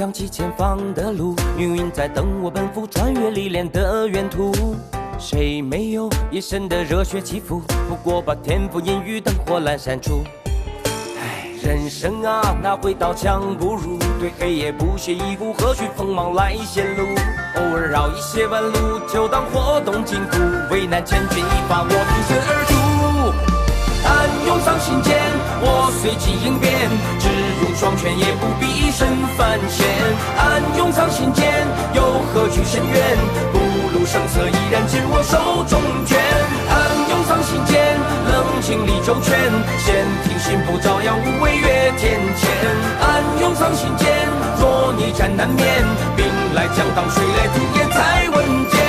扬起前方的路，命运在等我奔赴穿越历练的远途。谁没有一身的热血起伏？不过把天赋阴雨灯火阑珊处。人生啊，哪会刀枪不入？对黑夜不屑一顾，何须锋芒来显露？偶尔绕一些弯路，就当活动筋骨。为难千钧一发，我挺身而出。暗涌上心间，我随机应变，只用双拳也不必身犯险。暗涌上心间，又何惧深渊？不露声色，依然紧握手中拳。暗涌上心间，冷静理周全，闲庭信步，照样无畏越天堑。暗涌上心间，若逆战难免，兵来将挡，水来土掩才稳健。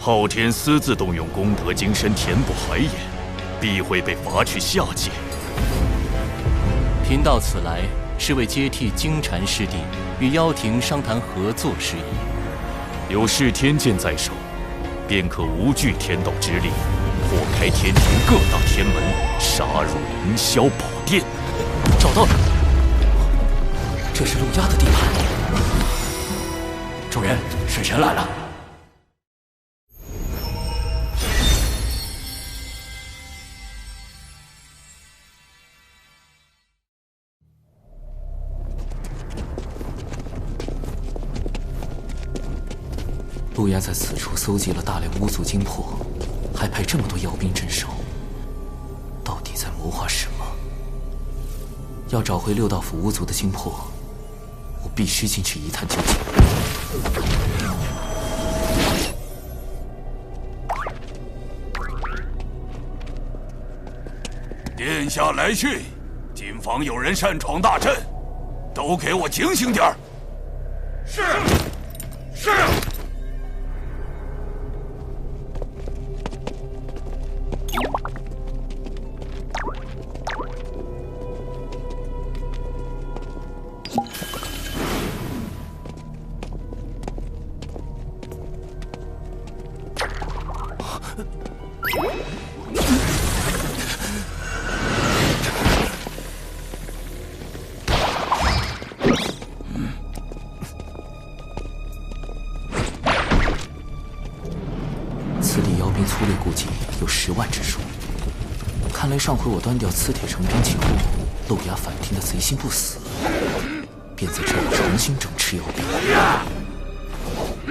昊天私自动用功德金身填补海眼，必会被罚去下界。贫道此来是为接替金蝉师弟与妖庭商谈合作事宜。有弑天剑在手，便可无惧天道之力，破开天庭各大天门，杀入凌霄宝殿。找到了，这是陆压的地盘。主人，水神来了。陆压在此处搜集了大量巫族精魄，还派这么多妖兵镇守，到底在谋划什么？要找回六道府巫族的精魄，我必须进去一探究竟。殿下来讯，谨防有人擅闯大阵，都给我警醒点儿。是。此地妖兵粗略估计有10万之数，看来上回我端掉刺铁成兵器后，陆压反听的贼心不死，便在这里重新整治妖兵。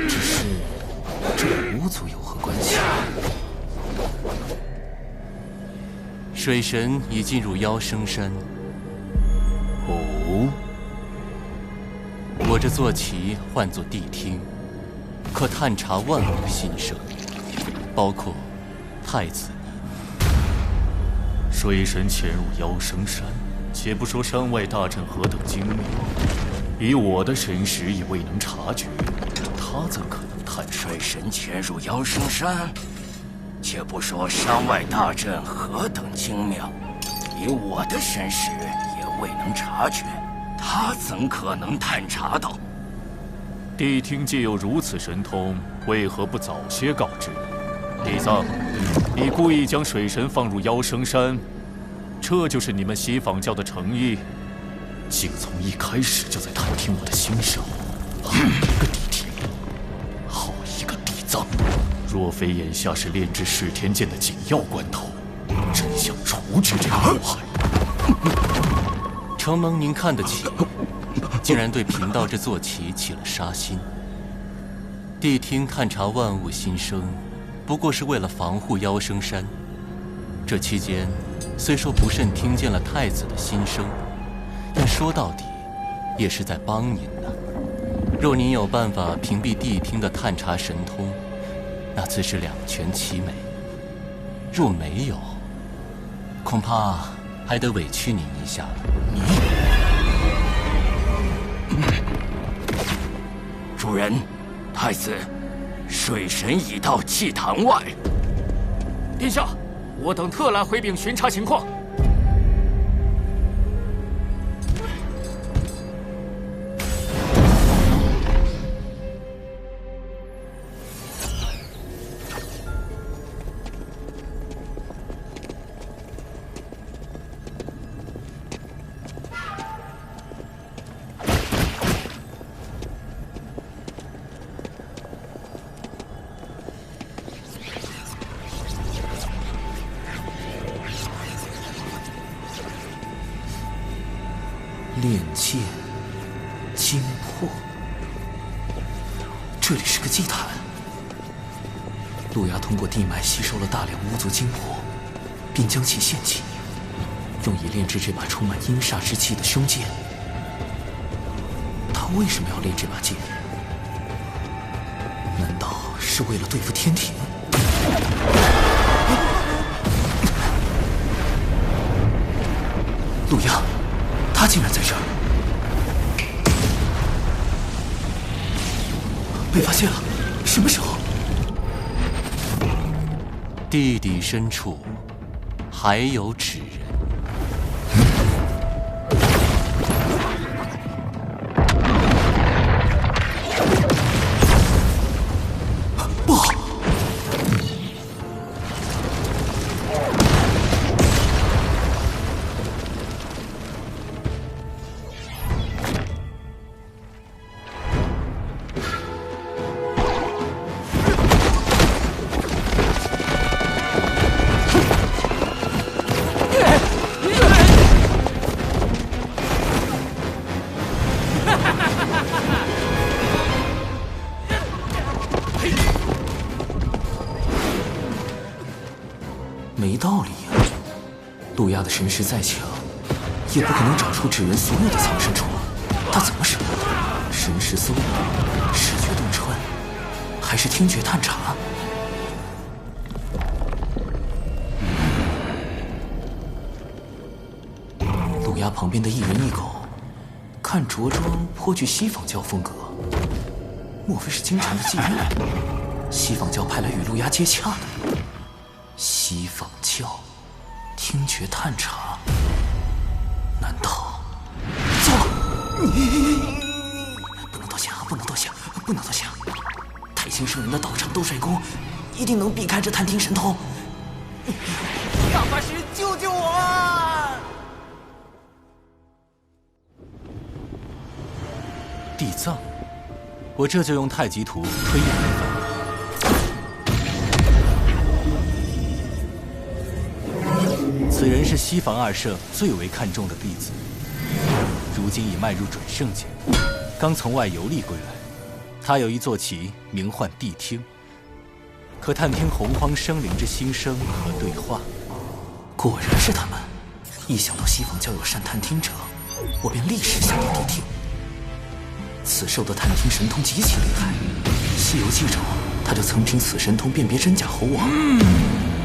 只是这与巫族有何关系？水神已进入妖生山。哦，我这坐骑唤作谛听，可探查万物心声，包括太子你。水神潜入妖生山，且不说山外大阵何等精妙，以我的神识也未能察觉，他怎可能探查？水神潜入妖生山，且不说山外大阵何等精妙，以我的神识也未能察觉，他怎可能探查到？谛听既有如此神通，为何不早些告知？李桑，你故意将水神放入妖生山，这就是你们西坊教的诚意？竟从一开始就在探听我的心声，好一个谛听，好一个地藏！若非眼下是炼制弑天剑的紧要关头，真想除之这个祸害。承蒙您看得起，竟然对贫道这坐骑起了杀心。谛听探查万物心声，不过是为了防护妖生山。这期间，虽说不慎听见了太子的心声，但说到底，也是在帮您呢。若您有办法屏蔽谛听的探查神通，那自是两全其美；若没有，恐怕还得委屈您一下了。主人，太子，水神已到祭坛外。殿下，我等特来回禀巡查情况。剑、精魄。这里是个祭坛。陆牙通过地脉吸收了大量巫族精魄，并将其献祭，用以炼制这把充满阴煞之气的凶剑。他为什么要炼这把剑？难道是为了对付天庭？陆阳，他竟然在这儿！被发现了！什么时候？地底深处还有纸人。不好！没道理呀！陆压的神识再强，也不可能找出纸人所有的藏身处。他怎么舍得？神识搜捕、视觉洞穿，还是听觉探查？陆压旁边的一人一狗，看着装颇具西方教风格。莫非是京城的妓院？西方教派来与陆压接洽的？西方教，听觉探查，难道？糟了！不能多想，不能多想，不能多想！太清圣人的道场斗帅宫，一定能避开这探听神通。大法师，救救我啊！地藏，我这就用太极图推演一番。此人是西房二圣最为看重的弟子，如今已迈入准圣境，刚从外游历归来。他有一座旗，名唤谛听，可探听洪荒生灵之心声和对话。果然是他们！一想到西方教有善探听者，我便立时下令谛听。此兽的探听神通极其厉害，《西游记》中他就曾凭此神通辨别真假猴王，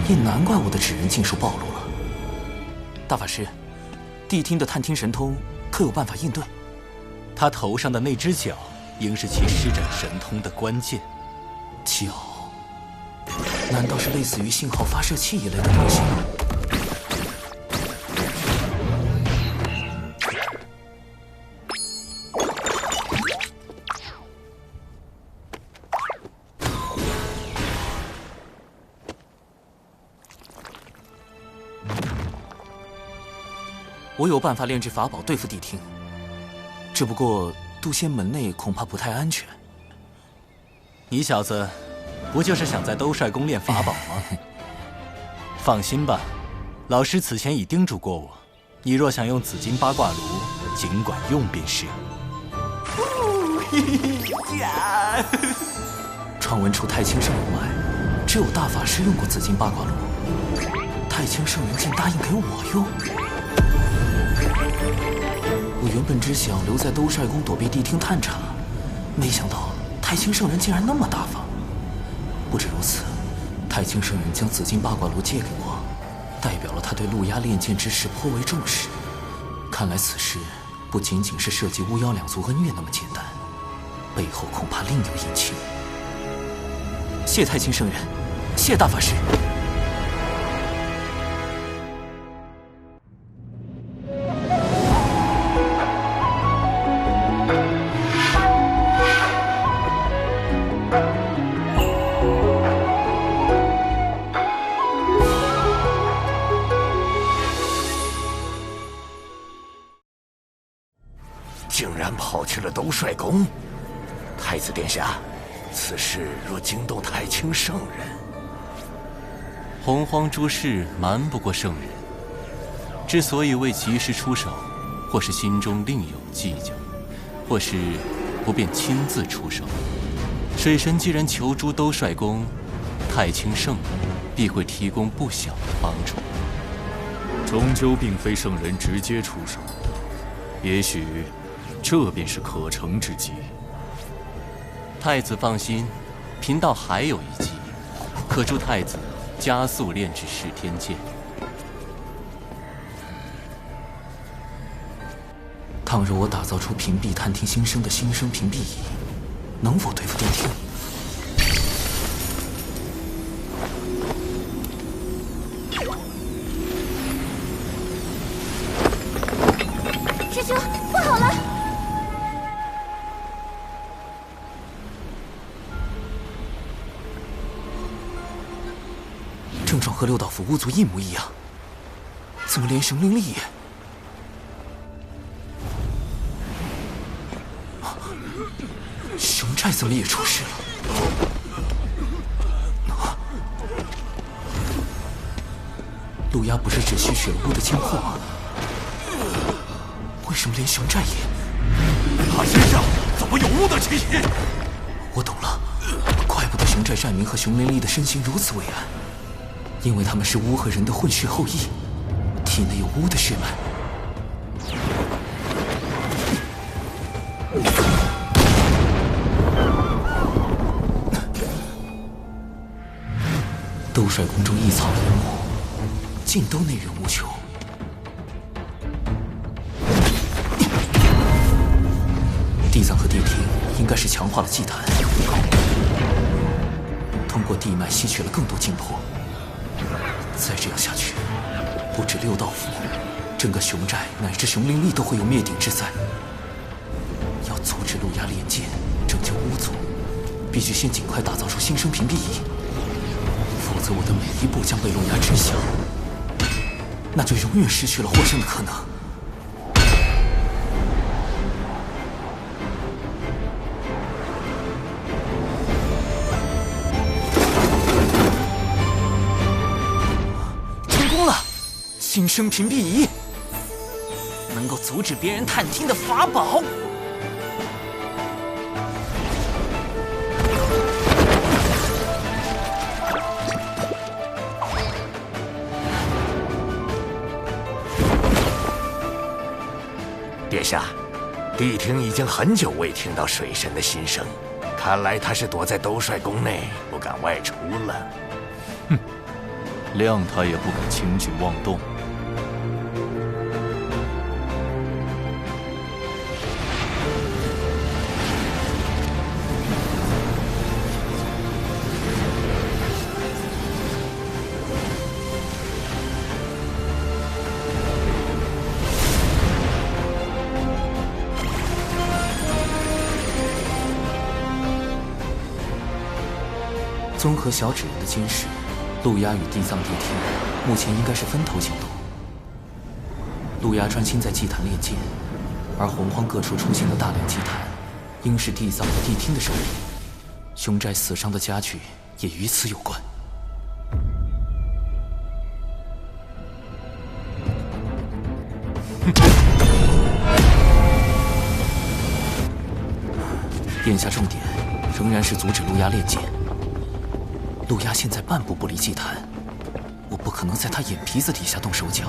也难怪我的纸人尽数暴露了。大法师，谛听的探听神通可有办法应对？他头上的那只角，应是其施展神通的关键。角？难道是类似于信号发射器一类的东西？我有办法炼制法宝对付谛听，只不过渡仙门内恐怕不太安全。你小子，不就是想在兜帅宫练法宝吗？放心吧，老师此前已叮嘱过我，你若想用紫金八卦炉，尽管用便是。传闻除太清圣人外，只有大法师用过紫金八卦炉，太清圣人竟答应给我用。我原本只想留在兜帅宫躲避谛听探查，没想到太清圣人竟然那么大方。不止如此，太清圣人将紫金八卦炉借给我，代表了他对陆压炼剑之事颇为重视。看来此事不仅仅是涉及巫妖两族恩怨那么简单，背后恐怕另有隐情。谢太清圣人，谢大法师。竟然跑去了兜帅宫！太子殿下，此事若惊动太清圣人，洪荒诸事瞒不过圣人。之所以未及时出手，或是心中另有计较，或是不便亲自出手。水神既然求助兜率宫，太清圣人必会提供不小的帮助。终究并非圣人直接出手，也许这便是可乘之机。太子放心，贫道还有一计，可助太子加速炼制噬天剑。倘若我打造出屏蔽探听心声的心声屏蔽仪，能否对付电听？师兄，不好了！症状和六道府巫族一模一样，怎么连熊灵力也……熊寨怎么也出事了？陆压不是只吸取了巫的精魄吗？为什么连熊寨也……他身上怎么有巫的气息？我懂了，怪不得熊寨寨民和熊灵力的身形如此伟岸，因为他们是巫和人的混血后裔，体内有巫的血脉。兜率宫中异草林木，尽都内源无穷。地藏和地听应该是强化了祭坛，通过地脉吸取了更多精魄。再这样下去，不止六道府，整个熊寨乃至熊灵力都会有灭顶之灾。要阻止陆压炼剑，拯救巫族，必须先尽快打造出心声屏蔽仪，否则我的每一步将被陆压知晓，那就永远失去了获胜的可能。心声屏蔽仪，能够阻止别人探听的法宝。殿下，谛听已经很久未听到水神的心声，看来他是躲在兜率宫内，不敢外出了。哼，谅他也不敢轻举妄动。综合小指人的监视，陆压与地藏地听目前应该是分头行动。陆压专心在祭坛炼剑，而洪荒各处出现的大量祭坛，应是地藏和地听的手里。熊寨死伤的家具也与此有关。眼下重点仍然是阻止陆压炼剑。陆压现在半步不离祭坛，我不可能在他眼皮子底下动手脚。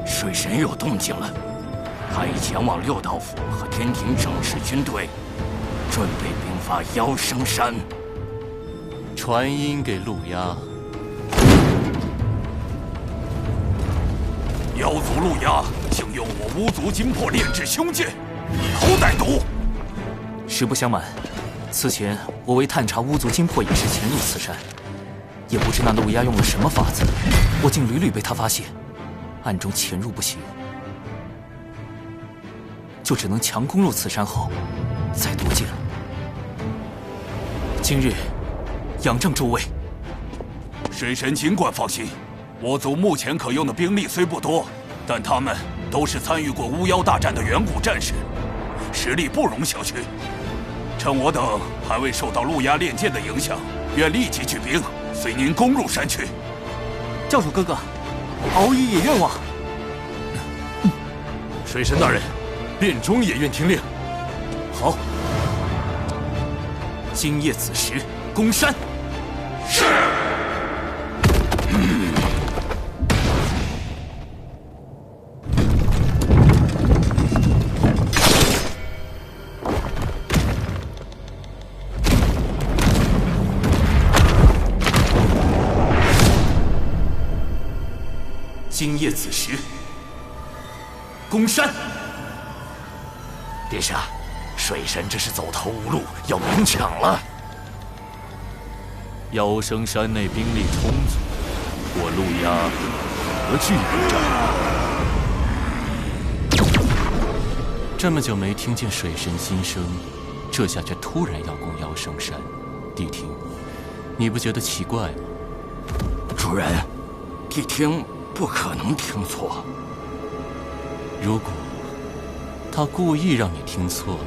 水神有动静了，他已前往六道府和天庭整治军队，准备兵发妖生山。传音给陆压，妖族陆压竟用我巫族精魄炼制凶剑，以头歹毒。实不相瞒，此前我为探查巫族精魄一事潜入此山，也不知那陆压用了什么法子，我竟屡屡被他发现，暗中潜入不行，就只能强攻入此山后再夺剑了。今日仰仗诸位。水神尽管放心，我族目前可用的兵力虽不多，但他们都是参与过巫妖大战的远古战士，实力不容小觑。趁我等还未受到路亚炼剑的影响，愿立即举兵，随您攻入山区。教主哥哥，敖乙也愿往。水神大人，殿中也愿听令。好，今夜子时攻山。是。今夜子时攻山。殿下，水神这是走投无路，要明抢了。妖生山内兵力充足，我路亚何惧一战？这么久没听见水神心声，这下却突然要攻妖生山，谛听，你不觉得奇怪吗？主人，谛听不可能听错。如果他故意让你听错了，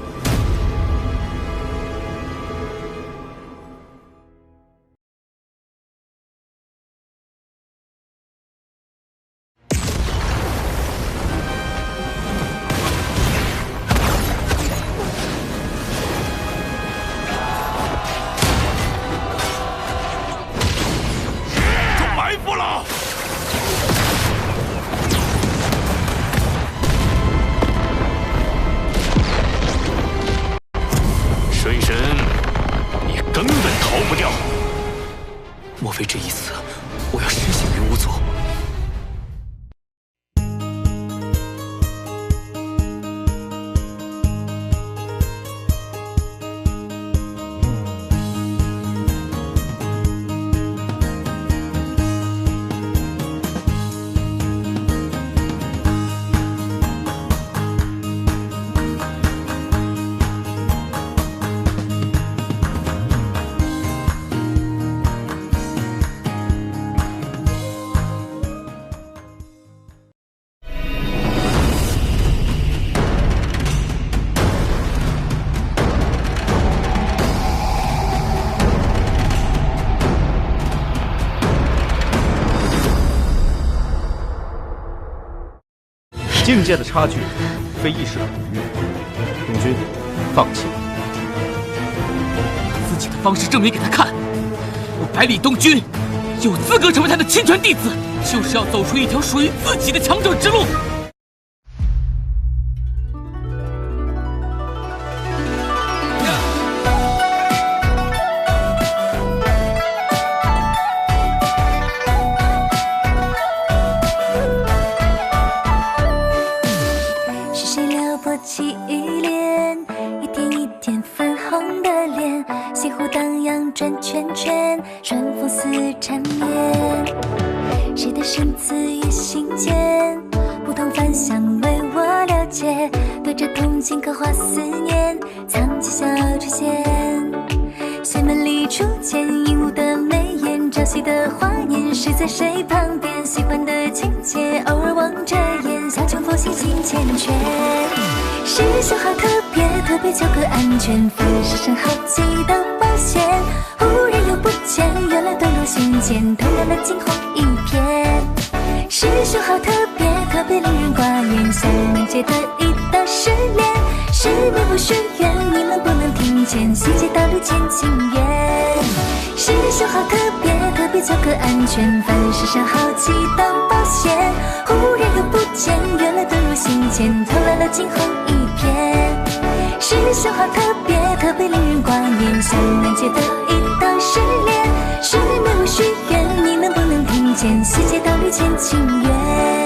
埋伏了！水神，你根本逃不掉。莫非这一次，我要失信于巫族？境界的差距非一时可逾，东君，放弃。自己的方式证明给他看，我百里东君有资格成为他的亲传弟子，就是要走出一条属于自己的强者之路。转圈圈，春风似缠绵。谁的生词与心间，不同凡响为我了解。对着铜镜刻画思念，藏起小垂涎。轩门里初见鹦鹉的眉眼，朝夕的华年，谁在谁旁边？喜欢的情节，偶尔望着眼，小穷佛心心缱绻。师兄好特别，特别求个安全，分世上好几道冒险。忽然又不见，原来遁入心间，透亮了惊鸿一瞥。师兄好特别，特别令人挂念，像冥界的一道试炼。是命不许愿，你们不能听见，细节道路见情缘。师兄好特别，特别求个安全，凡世上好几道冒险。忽然又不见，原来遁入心间，透亮了惊鸿一瞥。师兄好特别，特别令人挂念，像冥界的一道试炼。是命不许愿，你们不能听见，细节道路见情缘。